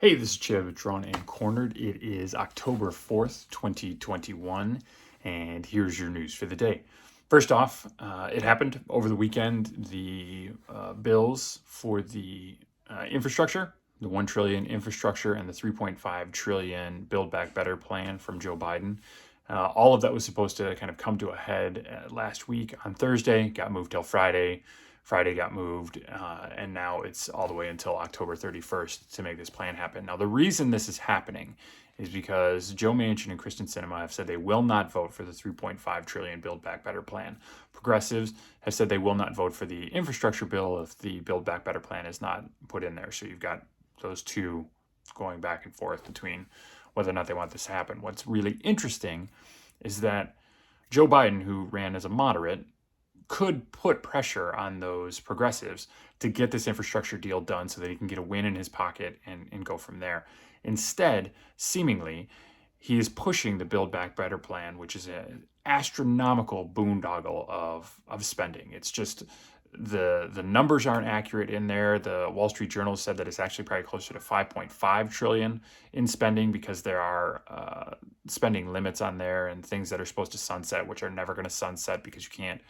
Hey, this is Chib, Drawn and Cornered. It is October 4th, 2021, and here's your news for the day. First off, it happened over the weekend. The bills for the infrastructure, the 1 trillion infrastructure and the 3.5 trillion Build Back Better plan from Joe Biden. All of that was supposed to kind of come to a head last week on Thursday, got moved till Friday. Friday got moved, and now it's all the way until October 31st to make this plan happen. Now, the reason this is happening is because Joe Manchin and Kristen Sinema have said they will not vote for the 3.5 trillion Build Back Better plan. Progressives have said they will not vote for the infrastructure bill if the Build Back Better plan is not put in there. So you've got those two going back and forth between whether or not they want this to happen. What's really interesting is that Joe Biden, who ran as a moderate, could put pressure on those progressives to get this infrastructure deal done so that he can get a win in his pocket and go from there. Instead, seemingly, he is pushing the Build Back Better plan, which is an astronomical boondoggle of spending. It's just the numbers aren't accurate in there. The Wall Street Journal said that it's actually probably closer to 5.5 trillion in spending because there are spending limits on there and things that are supposed to sunset, which are never going to sunset because you can't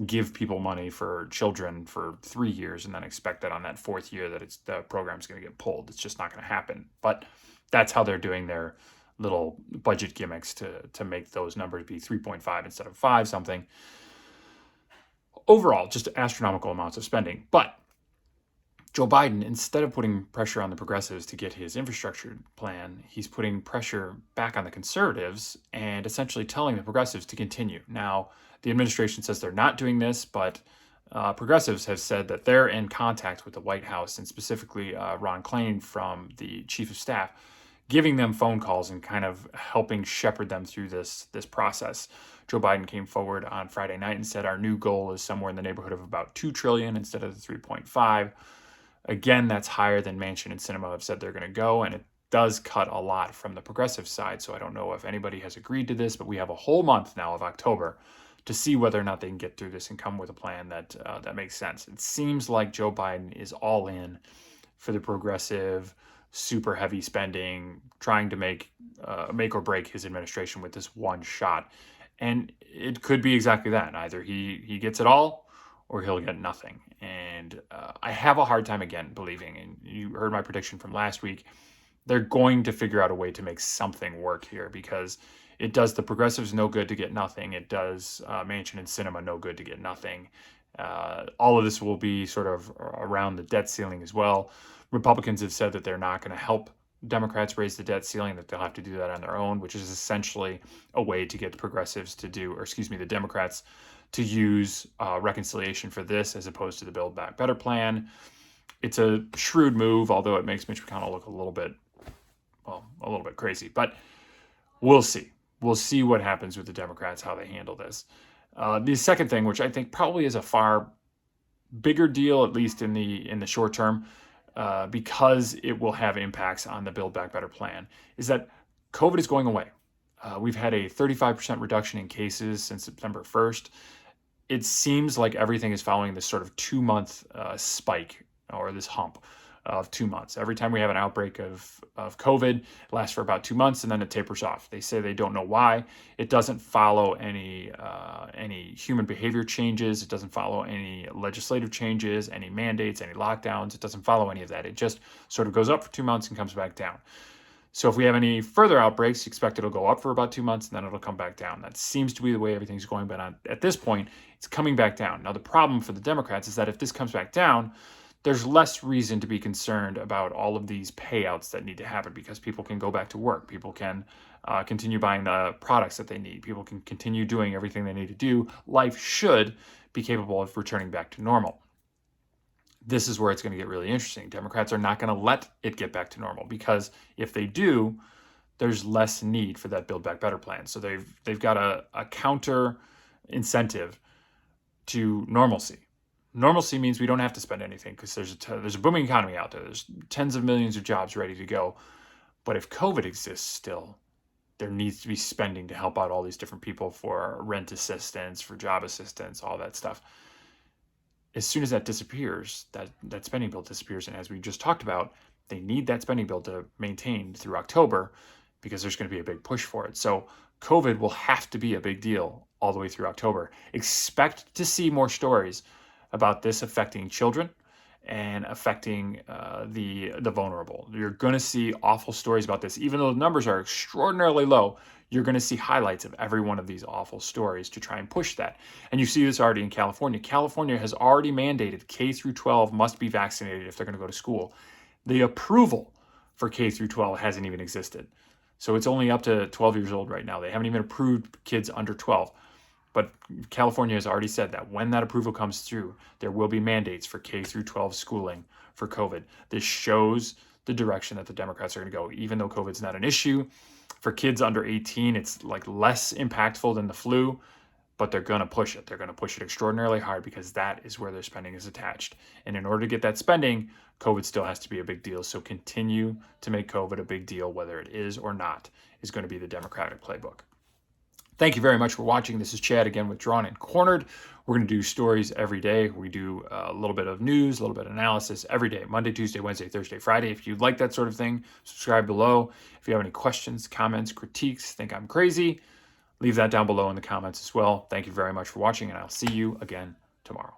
give people money for children for 3 years and then expect that on that fourth year that the program's going to get pulled. It's just not going to happen. But that's how they're doing their little budget gimmicks to make those numbers be 3.5 instead of 5 something. Overall, just astronomical amounts of spending. But Joe Biden, instead of putting pressure on the progressives to get his infrastructure plan, he's putting pressure back on the conservatives and essentially telling the progressives to continue. Now, the administration says they're not doing this, but progressives have said that they're in contact with the White House and specifically Ron Klain from the chief of staff, giving them phone calls and kind of helping shepherd them through this process. Joe Biden came forward on Friday night and said our new goal is somewhere in the neighborhood of about 2 trillion instead of the 3.5. Again, that's higher than Manchin and Sinema have said they're going to go, and it does cut a lot from the progressive side. So I don't know if anybody has agreed to this, but we have a whole month now of October to see whether or not they can get through this and come with a plan that makes sense. It seems like Joe Biden is all in for the progressive, super heavy spending, trying to make or break his administration with this one shot. And it could be exactly that. Either he gets it all or he'll get nothing. And I have a hard time again believing, and you heard my prediction from last week, they're going to figure out a way to make something work here because it does the progressives no good to get nothing. It does Manchin and Sinema no good to get nothing. All of this will be sort of around the debt ceiling as well. Republicans have said that they're not going to help Democrats raise the debt ceiling, that they'll have to do that on their own, which is essentially a way to get the progressives to do, or excuse me, the Democrats to use reconciliation for this as opposed to the Build Back Better plan. It's a shrewd move, although it makes Mitch McConnell look a little bit crazy. But we'll see. We'll see what happens with the Democrats, how they handle this. The second thing, which I think probably is a far bigger deal, at least in the short term, because it will have impacts on the Build Back Better plan, is that COVID is going away. We've had a 35% reduction in cases since September 1st. It seems like everything is following this sort of 2-month spike or this hump of 2 months. Every time we have an outbreak of COVID, it lasts for about 2 months and then it tapers off. They say they don't know why. It doesn't follow any human behavior changes. It doesn't follow any legislative changes, any mandates, any lockdowns. It doesn't follow any of that. It just sort of goes up for 2 months and comes back down. So if we have any further outbreaks, you expect it'll go up for about 2 months and then it'll come back down. That seems to be the way everything's going. But at this point, it's coming back down. Now, the problem for the Democrats is that if this comes back down, there's less reason to be concerned about all of these payouts that need to happen because people can go back to work. People can continue buying the products that they need. People can continue doing everything they need to do. Life should be capable of returning back to normal. This is where it's going to get really interesting. Democrats are not going to let it get back to normal because if they do, there's less need for that Build Back Better plan. So they've got a counter incentive to normalcy. Normalcy means we don't have to spend anything because there's a booming economy out there. There's tens of millions of jobs ready to go. But if COVID exists still, there needs to be spending to help out all these different people for rent assistance, for job assistance, all that stuff. As soon as that disappears, that spending bill disappears, and as we just talked about, They need that spending bill to maintain through October because there's going to be a big push for it. So COVID will have to be a big deal all the way through October. Expect to see more stories about this affecting children and affecting the vulnerable. You're going to see awful stories about this. Even though the numbers are extraordinarily low, you're going to see highlights of every one of these awful stories to try and push that. And you see this already in California. California has already mandated K through 12 must be vaccinated if they're going to go to school. The approval for K through 12 hasn't even existed. So it's only up to 12 years old right now. They haven't even approved kids under 12. But California has already said that when that approval comes through, there will be mandates for K through 12 schooling for COVID. This shows the direction that the Democrats are going to go. Even though COVID's not an issue, for kids under 18, it's like less impactful than the flu, but they're going to push it. They're going to push it extraordinarily hard because that is where their spending is attached. And in order to get that spending, COVID still has to be a big deal. So continue to make COVID a big deal, whether it is or not, is going to be the Democratic playbook. Thank you very much for watching. This is Chad again with Drawn and Cornered. We're going to do stories every day. We do a little bit of news, a little bit of analysis every day, Monday, Tuesday, Wednesday, Thursday, Friday. If you like that sort of thing, subscribe below. If you have any questions, comments, critiques, think I'm crazy, leave that down below in the comments as well. Thank you very much for watching, and I'll see you again tomorrow.